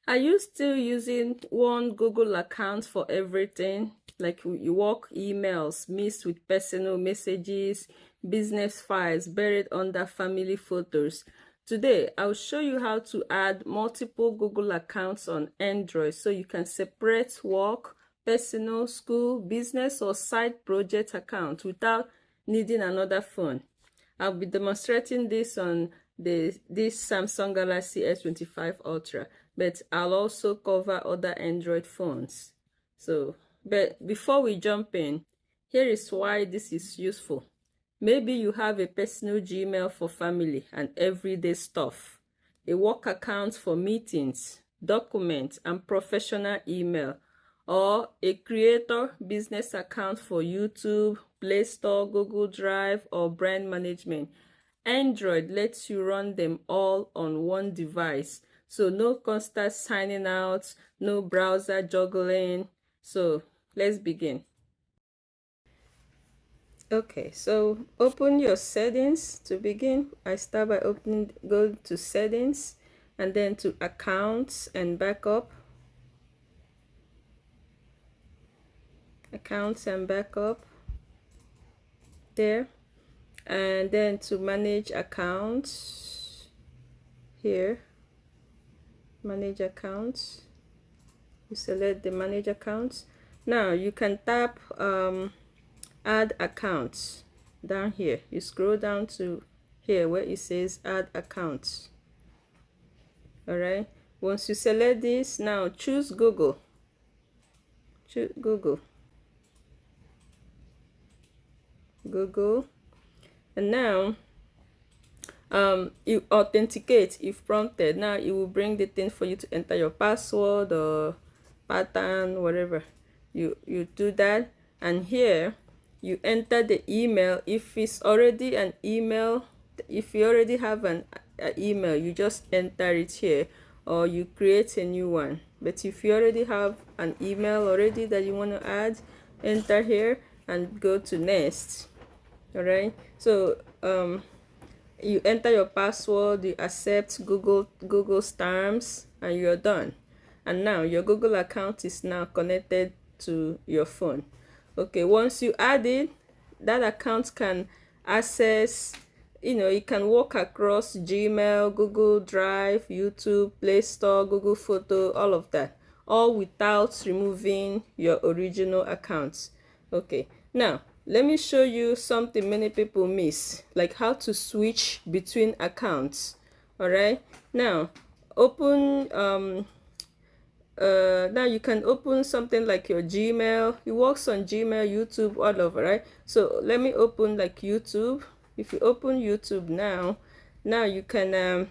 Are you still using one Google account for everything? Like your work emails mixed with personal messages, business files buried under family photos. Today, I'll show you how to add multiple Google accounts on Android so you can separate work, personal, school, business, or side project accounts without needing another phone. I'll be demonstrating this on this Samsung Galaxy S25 Ultra, but I'll also cover other Android phones. But before we jump in, here is why this is useful. Maybe you have a personal Gmail for family and everyday stuff, a work account for meetings, documents, and professional email, or a creator business account for YouTube, Play Store, Google Drive, or brand management. Android lets you run them all on one device, so no constant signing out, no browser juggling. So let's begin. Okay, so open your settings. To begin, I start by go to settings and then to accounts and backup. Accounts and backup there, and then to manage accounts here, manage accounts, you select the manage accounts. Now you can tap add accounts down here. You scroll down to here where it says add accounts. All right, once you select this, now choose Google. Choose Google, and now you authenticate if prompted. Now it will bring the thing for you to enter your password or pattern, whatever. You do that, and here you enter the email. If it's already an email, if you already have an email, you just enter it here, or you create a new one. But if you already have an email already that you want to add, enter here and go to next. All right, so you enter your password, you accept Google's terms, and you're done. And now your Google account is now connected to your phone. Okay, once you add it, that account can access, it can work across Gmail, Google Drive, YouTube, Play Store, Google Photo, all of that, all without removing your original accounts. Okay, now let me show you something many people miss, like how to switch between accounts. All right, now open now you can open something like your Gmail. It works on Gmail, YouTube, all over, right? So let me open like YouTube. If you open YouTube now you can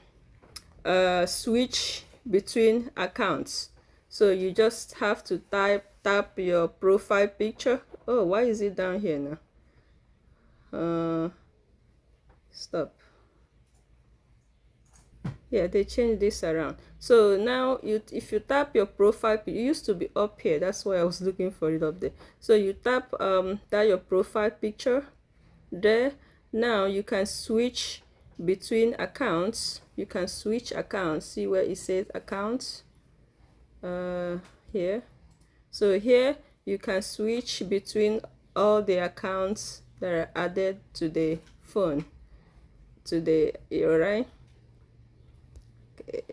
switch between accounts. So you just have to tap your profile picture. Oh, why is it down here now? Stop. Yeah, they changed this around. So now if you tap your profile, it used to be up here, that's why I was looking for it up there. So you tap that your profile picture there. Now you can switch between accounts. You can switch accounts. See where it says accounts here. So here you can switch between all the accounts that are added to the phone today. All right, okay.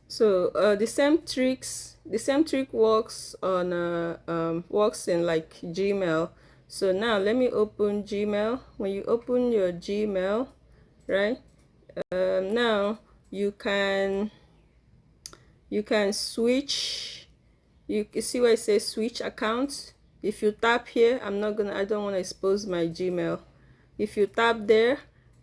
So the same trick works on works in like Gmail. So now let me open Gmail. When you open your Gmail, right, now you can switch. You see where it says switch accounts. If you tap here, I don't want to expose my Gmail. If you tap there,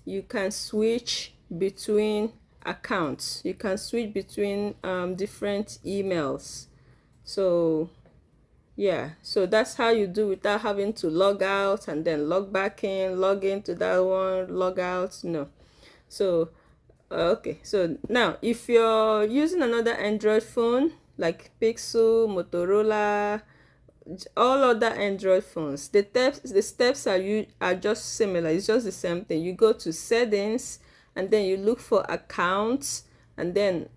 you can switch between accounts. You can switch between different emails. So yeah, so that's how you do without having to log out and then log back in, log into that one, log out. No. So okay, so now if you're using another Android phone like Pixel, Motorola, all other Android phones, the steps are just similar. It's just the same thing. You go to settings and then you look for accounts and then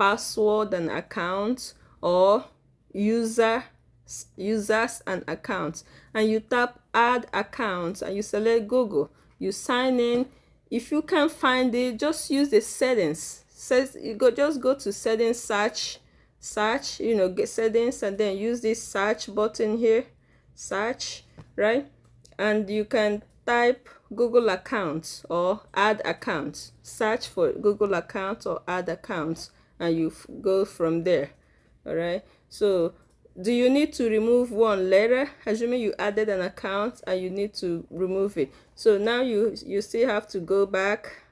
password and account, or users and accounts, and you tap add account and you select Google. You sign in. If you can't find it, just use the settings. Just go to settings, search, get settings, and then use this search button here, search, right? And you can type Google account or add account. Search for Google account or add account, and you go from there. All right. So do you need to remove one letter? Assuming you added an account and you need to remove it. So now you still have to go back.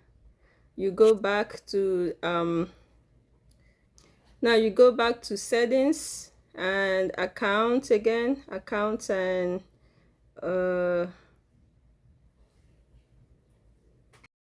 You go back to now you go back to settings and account again, account, and